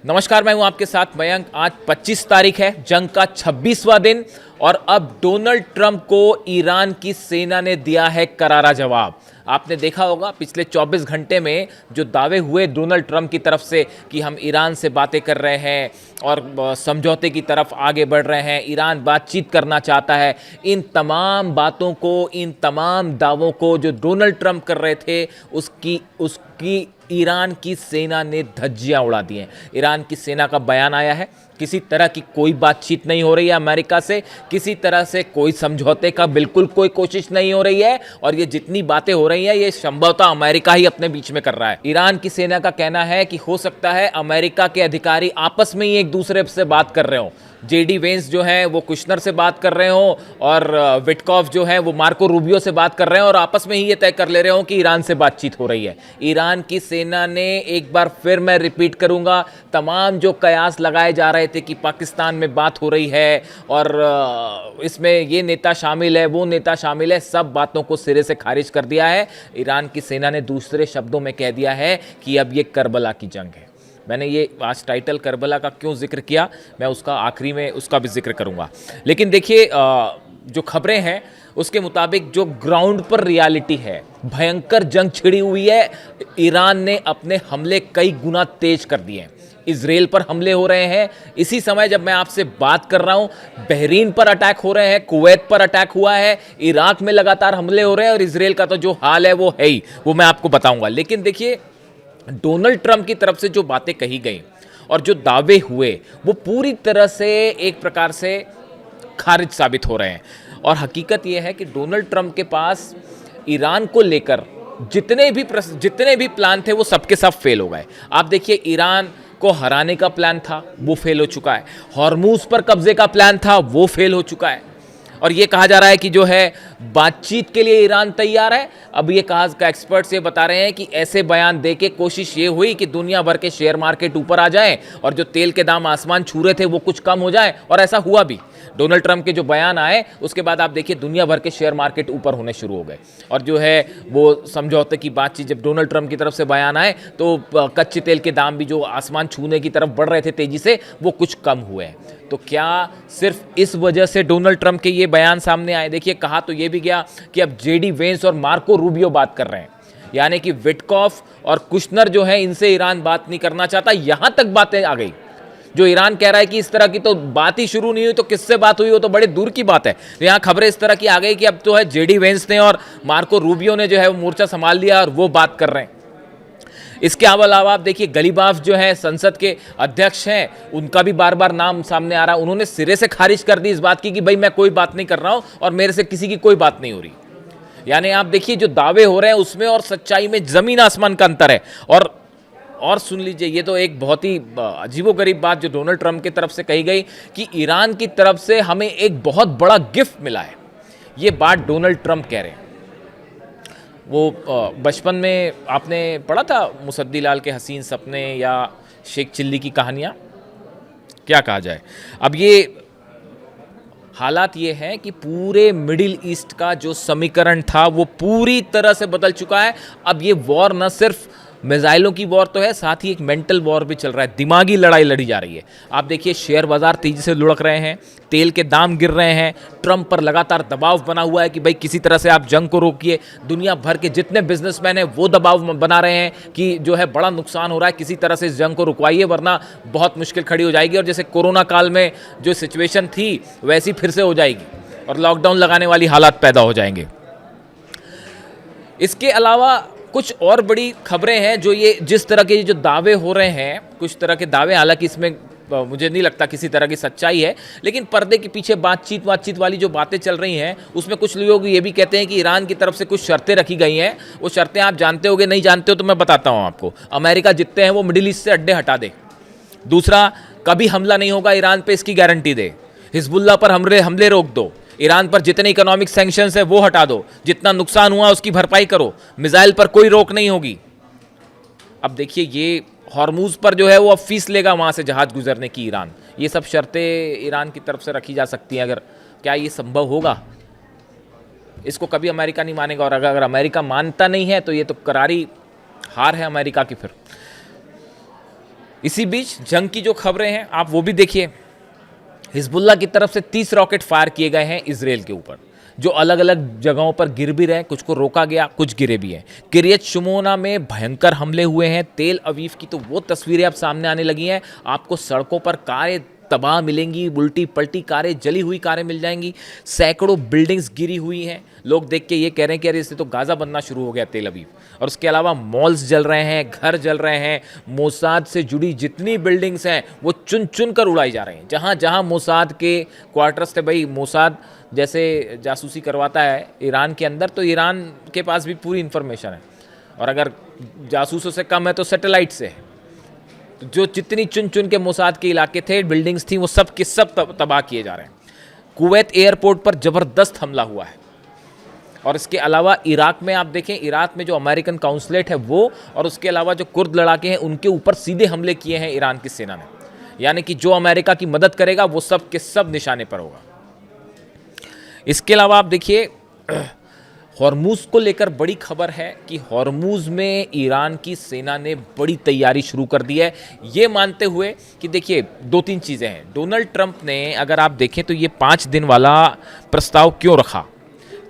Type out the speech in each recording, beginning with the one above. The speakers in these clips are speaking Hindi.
नमस्कार, मैं हूं आपके साथ मयंक। आज 25 तारीख है, जंग का 26वां दिन और अब डोनाल्ड ट्रंप को ईरान की सेना ने दिया है करारा जवाब। आपने देखा होगा पिछले 24 घंटे में जो दावे हुए डोनाल्ड ट्रंप की तरफ से कि हम ईरान से बातें कर रहे हैं और समझौते की तरफ आगे बढ़ रहे हैं, ईरान बातचीत करना चाहता है, इन तमाम बातों को, इन तमाम दावों को जो डोनाल्ड ट्रंप कर रहे थे उसकी ईरान की सेना ने धज्जियां उड़ा दी हैं। ईरान की सेना का बयान आया है, किसी तरह की कोई बातचीत नहीं हो रही है अमेरिका से, किसी तरह से कोई समझौते का बिल्कुल कोई कोशिश नहीं हो रही है और ये जितनी बातें हो रही हैं ये संभवतः अमेरिका ही अपने बीच में कर रहा है। ईरान की सेना का कहना है कि हो सकता है अमेरिका के अधिकारी आपस में ही एक दूसरे से बात कर रहे हो। जेडी वेंस जो है वो कुशनर से बात कर रहे हो और विटकॉफ जो है वो मार्को रूबियो से बात कर रहे हैं और आपस में ही ये तय कर ले रहे हो कि ईरान से बातचीत हो रही है। ईरान की सेना ने एक बार फिर मैं रिपीट करूंगा, तमाम जो कयास लगाए जा रहे थे कि पाकिस्तान में बात हो रही है और इसमें ये नेता शामिल है, वो नेता शामिल है, सब बातों को सिरे से खारिज कर दिया है। ईरान की सेना ने दूसरे शब्दों में कह दिया है कि अब ये करबला की जंग है। मैंने ये आज टाइटल करबला का क्यों जिक्र किया, मैं उसका आखिरी में उसका भी जिक्र करूंगा। लेकिन देखिए, जो खबरें हैं उसके मुताबिक जो ग्राउंड पर रियलिटी है, भयंकर जंग छिड़ी हुई है। ईरान ने अपने हमले कई गुना तेज कर दिए हैं। इजराइल पर हमले हो रहे हैं। इसी समय जब मैं आपसे बात कर रहा हूं, बहरीन पर अटैक हो रहे हैं, कुवैत पर अटैक हुआ है, इराक में लगातार हमले हो रहे हैं और इजराइल का तो जो हाल है वो है ही, वो मैं आपको बताऊंगा। लेकिन देखिए, डोनाल्ड ट्रंप की तरफ से जो बातें कही गई और जो दावे हुए वो पूरी तरह से एक प्रकार से खारिज साबित हो रहे हैं। और हकीकत यह है कि डोनाल्ड ट्रंप के पास ईरान को लेकर जितने भी प्लान थे वो सबके सब फेल हो गए। आप देखिए, ईरान को हराने का प्लान था वो फेल हो चुका है, हॉर्मूज पर कब्जे का प्लान था वो फेल हो चुका है और ये कहा जा रहा है कि जो है बातचीत के लिए ईरान तैयार है। अब ये कहा, एक्सपर्ट्स ये बता रहे हैं कि ऐसे बयान देके कोशिश ये हुई कि दुनिया भर के शेयर मार्केट ऊपर आ जाएं और जो तेल के दाम आसमान छू रहे थे वो कुछ कम हो जाए, और ऐसा हुआ भी। डोनाल्ड ट्रंप के जो बयान आए उसके बाद आप देखिए दुनिया भर के शेयर मार्केट ऊपर होने शुरू हो गए और जो है वो समझौते की बातचीत, जब डोनाल्ड ट्रंप की तरफ से बयान आए तो कच्चे तेल के दाम भी जो आसमान छूने की तरफ बढ़ रहे थे तेजी से, वो कुछ कम हुए हैं। तो क्या सिर्फ इस वजह से डोनाल्ड ट्रंप के ये बयान सामने आए? देखिए, कहा तो ये भी गया कि अब जेडी वेंस और मार्को रूबियो बात कर रहे हैं, यानी कि विटकॉफ और कुशनर जो है इनसे ईरान बात नहीं करना चाहता। यहां तक बातें आ गई, जो ईरान कह रहा है कि इस तरह की तो बात ही शुरू नहीं हुई तो किससे बात हुई, वो तो बड़े दूर की बात है। तो यहाँ खबरें इस तरह की आ गई कि अब तो है जेडी वेंस ने और मार्को रूबियो ने जो है वो मोर्चा संभाल लिया और वो बात कर रहे हैं। इसके अलावा आप देखिए, गलीबाफ जो है संसद के अध्यक्ष हैं, उनका भी बार बार नाम सामने आ रहा है। उन्होंने सिरे से खारिज कर दी इस बात की कि भाई मैं कोई बात नहीं कर रहा हूं और मेरे से किसी की कोई बात नहीं हो रही। यानी आप देखिए, जो दावे हो रहे हैं उसमें और सच्चाई में जमीन आसमान का अंतर है। और सुन लीजिए, ये तो एक बहुत ही अजीबोगरीब बात जो डोनाल्ड ट्रंप की तरफ से कही गई कि ईरान की तरफ से हमें एक बहुत बड़ा गिफ्ट मिला है। ये बात डोनाल्ड ट्रंप कह रहे हैं। वो बचपन में आपने पढ़ा था मुसद्दी लाल के हसीन सपने या शेख चिल्ली की कहानियाँ, क्या कहा जाए। अब ये हालात ये हैं कि पूरे मिडिल ईस्ट का जो समीकरण था वो पूरी तरह से बदल चुका है। अब ये वॉर न सिर्फ मिसाइलों की वॉर तो है, साथ ही एक मेंटल वॉर भी चल रहा है, दिमागी लड़ाई लड़ी जा रही है। आप देखिए, शेयर बाजार तेजी से लुढ़क रहे हैं, तेल के दाम गिर रहे हैं, ट्रंप पर लगातार दबाव बना हुआ है कि भाई किसी तरह से आप जंग को रोकिए। दुनिया भर के जितने बिजनेसमैन हैं वो दबाव बना रहे हैं कि जो है बड़ा नुकसान हो रहा है, किसी तरह से इस जंग को रुकवाइए वरना बहुत मुश्किल खड़ी हो जाएगी और जैसे कोरोना काल में जो सिचुएशन थी वैसी फिर से हो जाएगी और लॉकडाउन लगाने वाली हालात पैदा हो जाएंगे। इसके अलावा कुछ और बड़ी खबरें हैं जो ये जिस तरह के जो दावे हो रहे हैं, कुछ तरह के दावे, हालांकि इसमें मुझे नहीं लगता किसी तरह की सच्चाई है, लेकिन पर्दे के पीछे बातचीत वाली जो बातें चल रही हैं उसमें कुछ लोग ये भी कहते हैं कि ईरान की तरफ से कुछ शर्तें रखी गई हैं। वो शर्तें आप जानते होगे, नहीं जानते हो तो मैं बताता हूँ आपको। अमेरिका जितने हैं वो मिडिल ईस्ट से अड्डे हटा दे। दूसरा, कभी हमला नहीं होगा ईरान पे, इसकी गारंटी दे। हिजबुल्लाह पर हमले रोक दो। ईरान पर जितने इकोनॉमिक सैंक्शंस है वो हटा दो। जितना नुकसान हुआ उसकी भरपाई करो। मिसाइल पर कोई रोक नहीं होगी। अब देखिए, ये हॉर्मूज पर जो है वो अब फीस लेगा वहां से जहाज गुजरने की ईरान। ये सब शर्तें ईरान की तरफ से रखी जा सकती हैं। अगर क्या ये संभव होगा? इसको कभी अमेरिका नहीं मानेगा और अगर अमेरिका मानता नहीं है तो ये तो करारी हार है अमेरिका की। फिर इसी बीच जंग की जो खबरें हैं आप वो भी देखिए। हिजबुल्लाह की तरफ से 30 रॉकेट फायर किए गए हैं इसराइल के ऊपर, जो अलग अलग जगहों पर गिर भी रहे हैं, कुछ को रोका गया, कुछ गिरे भी हैं। किरियत शुमोना में भयंकर हमले हुए हैं। तेल अवीव की तो वो तस्वीरें अब सामने आने लगी हैं, आपको सड़कों पर कारें तबाह मिलेंगी, उल्टी पलटी कारें, जली हुई कारें मिल जाएंगी, सैकड़ों बिल्डिंग्स गिरी हुई हैं। लोग देख के ये कह रहे हैं कि अरे इससे तो गाज़ा बनना शुरू हो गया तेल अवीव। और उसके अलावा मॉल्स जल रहे हैं, घर जल रहे हैं, मोसाद से जुड़ी जितनी बिल्डिंग्स हैं वो चुन चुन कर उड़ाई जा रही हैं। जहाँ जहाँ मोसाद के क्वार्टर्स थे, भाई मोसाद जैसे जासूसी करवाता है ईरान के अंदर, तो ईरान के पास भी पूरी इन्फॉर्मेशन है, और अगर जासूसों से कम है तो सैटेलाइट से है। तो जो जितनी चुन चुन के मोसाद के इलाके थे, बिल्डिंग्स थी, वो सब के सब तबाह किए जा रहे हैं। कुवैत एयरपोर्ट पर ज़बरदस्त हमला हुआ है। और इसके अलावा इराक में आप देखें, इराक में जो अमेरिकन काउंसलेट है वो, और उसके अलावा जो कुर्द लड़ाके हैं उनके ऊपर सीधे हमले किए हैं ईरान की सेना ने। यानी कि जो अमेरिका की मदद करेगा वो सब के सब निशाने पर होगा। इसके अलावा आप देखिए, हॉर्मूज को लेकर बड़ी खबर है कि हॉर्मूज में ईरान की सेना ने बड़ी तैयारी शुरू कर दी है, ये मानते हुए कि देखिए दो तीन चीज़ें हैं। डोनाल्ड ट्रंप ने, अगर आप देखें तो ये 5 दिन वाला प्रस्ताव क्यों रखा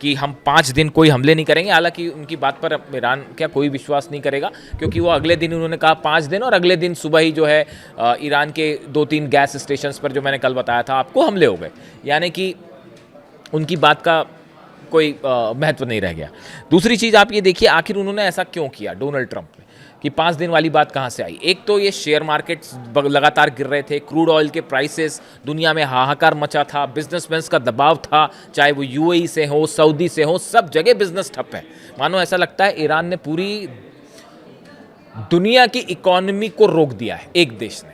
कि हम 5 दिन कोई हमले नहीं करेंगे। हालांकि उनकी बात पर ईरान क्या कोई विश्वास नहीं करेगा, क्योंकि वो अगले दिन उन्होंने कहा 5 दिन, और अगले दिन सुबह ही जो है ईरान के 2-3 गैस स्टेशन पर, जो मैंने कल बताया था आपको, हमले हो गए। यानी कि उनकी बात का कोई महत्व नहीं रह गया। दूसरी चीज़ आप ये देखिए, आखिर उन्होंने ऐसा क्यों किया डोनाल्ड ट्रंप ने, कि 5 दिन वाली बात कहाँ से आई। एक तो ये शेयर मार्केट्स लगातार गिर रहे थे, क्रूड ऑयल के प्राइसेस, दुनिया में हाहाकार मचा था, बिजनेसमैन का दबाव था, चाहे वो यूएई से हो, सऊदी से हो, सब जगह बिजनेस ठप है। मानो ऐसा लगता है ईरान ने पूरी दुनिया की इकोनॉमी को रोक दिया है एक देश ने।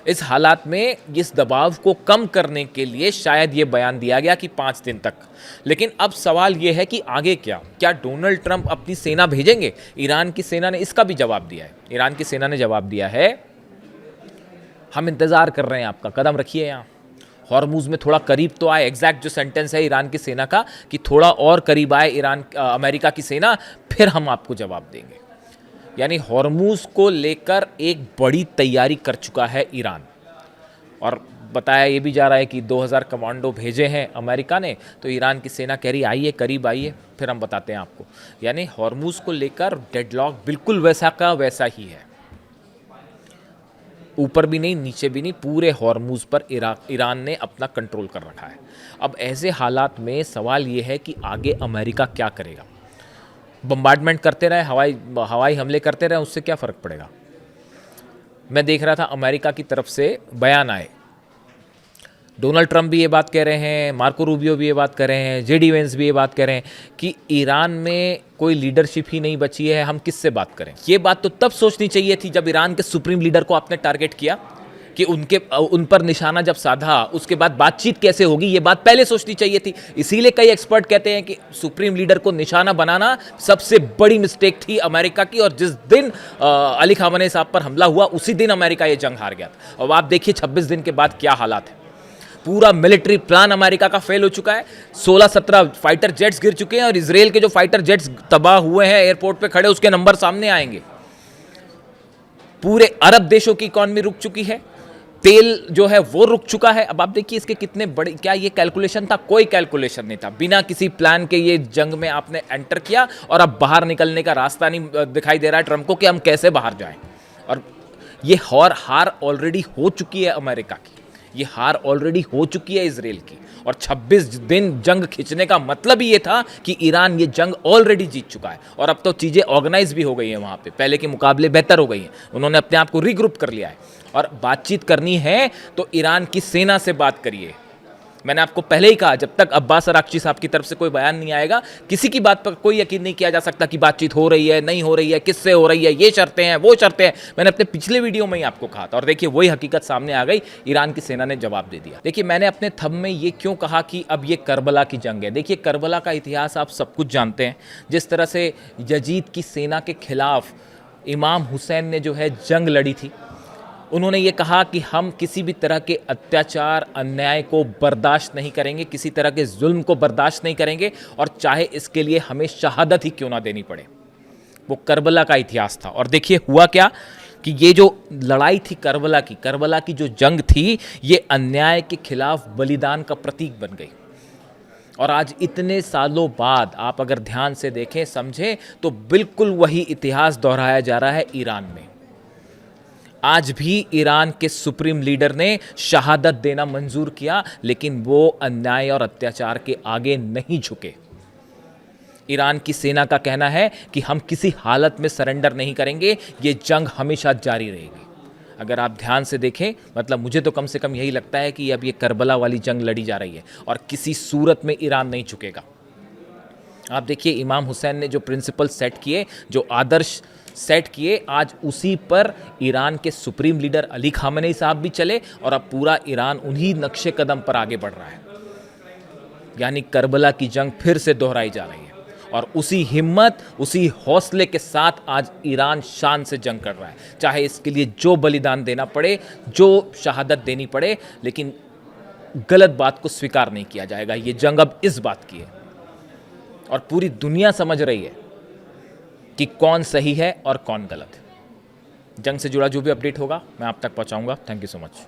इस हालात में इस दबाव को कम करने के लिए शायद ये बयान दिया गया कि 5 दिन तक। लेकिन अब सवाल ये है कि आगे क्या डोनाल्ड ट्रंप अपनी सेना भेजेंगे? ईरान की सेना ने इसका भी जवाब दिया है। ईरान की सेना ने जवाब दिया है, हम इंतज़ार कर रहे हैं आपका, कदम रखिए यहाँ, हॉर्मूज में थोड़ा करीब तो आए। एग्जैक्ट जो सेंटेंस है ईरान की सेना का, कि थोड़ा और करीब आए अमेरिका की सेना, फिर हम आपको जवाब देंगे। यानी हॉर्मूज को लेकर एक बड़ी तैयारी कर चुका है ईरान, और बताया ये भी जा रहा है कि 2000 कमांडो भेजे हैं अमेरिका ने, तो ईरान की सेना कह रही आइए, करीब आइए, फिर हम बताते हैं आपको। यानी हॉर्मूज को लेकर डेडलॉक बिल्कुल वैसा का वैसा ही है, ऊपर भी नहीं नीचे भी नहीं, पूरे हॉर्मूज पर ईरान ने अपना कंट्रोल कर रखा है। अब ऐसे हालात में सवाल ये है कि आगे अमेरिका क्या करेगा। बम्बार्डमेंट करते रहे, हवाई हमले करते रहे, उससे क्या फ़र्क पड़ेगा। मैं देख रहा था अमेरिका की तरफ से बयान आए, डोनाल्ड ट्रंप भी ये बात कह रहे हैं, मार्को रूबियो भी ये बात कर रहे हैं, जेडी वेंस भी ये बात कह रहे हैं कि ईरान में कोई लीडरशिप ही नहीं बची है, हम किससे बात करें। ये बात तो तब सोचनी चाहिए थी जब ईरान के सुप्रीम लीडर को आपने टारगेट किया, कि उन पर निशाना जब साधा, उसके बाद बातचीत कैसे होगी, ये बात पहले सोचनी चाहिए थी। इसीलिए कई एक्सपर्ट कहते हैं कि सुप्रीम लीडर को निशाना बनाना सबसे बड़ी मिस्टेक थी अमेरिका की, और जिस दिन अली खामनेई साहब पर हमला हुआ उसी दिन अमेरिका ये जंग हार गया था। अब आप देखिए 26 दिन के बाद क्या हालात है। पूरा मिलिट्री प्लान अमेरिका का फेल हो चुका है, 16-17 फाइटर जेट्स गिर चुके हैं, और इसराइल के जो फाइटर जेट्स तबाह हुए हैं एयरपोर्ट पे खड़े, उसके नंबर सामने आएंगे। पूरे अरब देशों की इकॉनमी रुक चुकी है, तेल जो है वो रुक चुका है। अब आप देखिए इसके कितने बड़े, क्या ये कैलकुलेशन था? कोई कैलकुलेशन नहीं था। बिना किसी प्लान के ये जंग में आपने एंटर किया, और अब बाहर निकलने का रास्ता नहीं दिखाई दे रहा है ट्रंप को कि हम कैसे बाहर जाएं। और ये हार ऑलरेडी हो चुकी है अमेरिका की, ये हार ऑलरेडी हो चुकी है इसराइल की, और 26 दिन जंग खींचने का मतलब ही ये था कि ईरान ये जंग ऑलरेडी जीत चुका है, और अब तो चीज़ें ऑर्गेनाइज भी हो गई हैं, वहाँ पे पहले के मुकाबले बेहतर हो गई हैं, उन्होंने अपने आप को रीग्रुप कर लिया है। और बातचीत करनी है तो ईरान की सेना से बात करिए। मैंने आपको पहले ही कहा, जब तक अब्बास अराक्ची साहब की तरफ से कोई बयान नहीं आएगा, किसी की बात पर कोई यकीन नहीं किया जा सकता कि बातचीत हो रही है, नहीं हो रही है, किससे हो रही है, ये शर्तें हैं, वो शर्तें हैं। मैंने अपने पिछले वीडियो में ही आपको कहा था, और देखिए वही हकीकत सामने आ गई, ईरान की सेना ने जवाब दे दिया। देखिए मैंने अपने थंब में ये क्यों कहा कि अब ये करबला की जंग है। देखिए करबला का इतिहास आप सब कुछ जानते हैं, जिस तरह से यजीद की सेना के खिलाफ इमाम हुसैन ने जो है जंग लड़ी थी। उन्होंने ये कहा कि हम किसी भी तरह के अत्याचार, अन्याय को बर्दाश्त नहीं करेंगे, किसी तरह के जुल्म को बर्दाश्त नहीं करेंगे, और चाहे इसके लिए हमें शहादत ही क्यों ना देनी पड़े। वो करबला का इतिहास था। और देखिए हुआ क्या कि ये जो लड़ाई थी करबला की जो जंग थी, ये अन्याय के खिलाफ बलिदान का प्रतीक बन गई। और आज इतने सालों बाद आप अगर ध्यान से देखें, समझें, तो बिल्कुल वही इतिहास दोहराया जा रहा है ईरान में। आज भी ईरान के सुप्रीम लीडर ने शहादत देना मंजूर किया, लेकिन वो अन्याय और अत्याचार के आगे नहीं झुके। ईरान की सेना का कहना है कि हम किसी हालत में सरेंडर नहीं करेंगे, ये जंग हमेशा जारी रहेगी। अगर आप ध्यान से देखें, मतलब मुझे तो कम से कम यही लगता है कि अब ये करबला वाली जंग लड़ी जा रही है और किसी सूरत में ईरान नहीं झुकेगा। आप देखिए, इमाम हुसैन ने जो प्रिंसिपल सेट किए, जो आदर्श सेट किए, आज उसी पर ईरान के सुप्रीम लीडर अली खामेनी साहब भी चले और अब पूरा ईरान उन्हीं नक्शे कदम पर आगे बढ़ रहा है। यानी करबला की जंग फिर से दोहराई जा रही है और उसी हिम्मत, उसी हौसले के साथ आज ईरान शान से जंग कर रहा है, चाहे इसके लिए जो बलिदान देना पड़े, जो शहादत देनी पड़े, लेकिन गलत बात को स्वीकार नहीं किया जाएगा। ये जंग अब इस बात की है और पूरी दुनिया समझ रही है कि कौन सही है और कौन गलत है। जंग से जुड़ा जो भी अपडेट होगा मैं आप तक पहुंचाऊंगा। Thank you so much.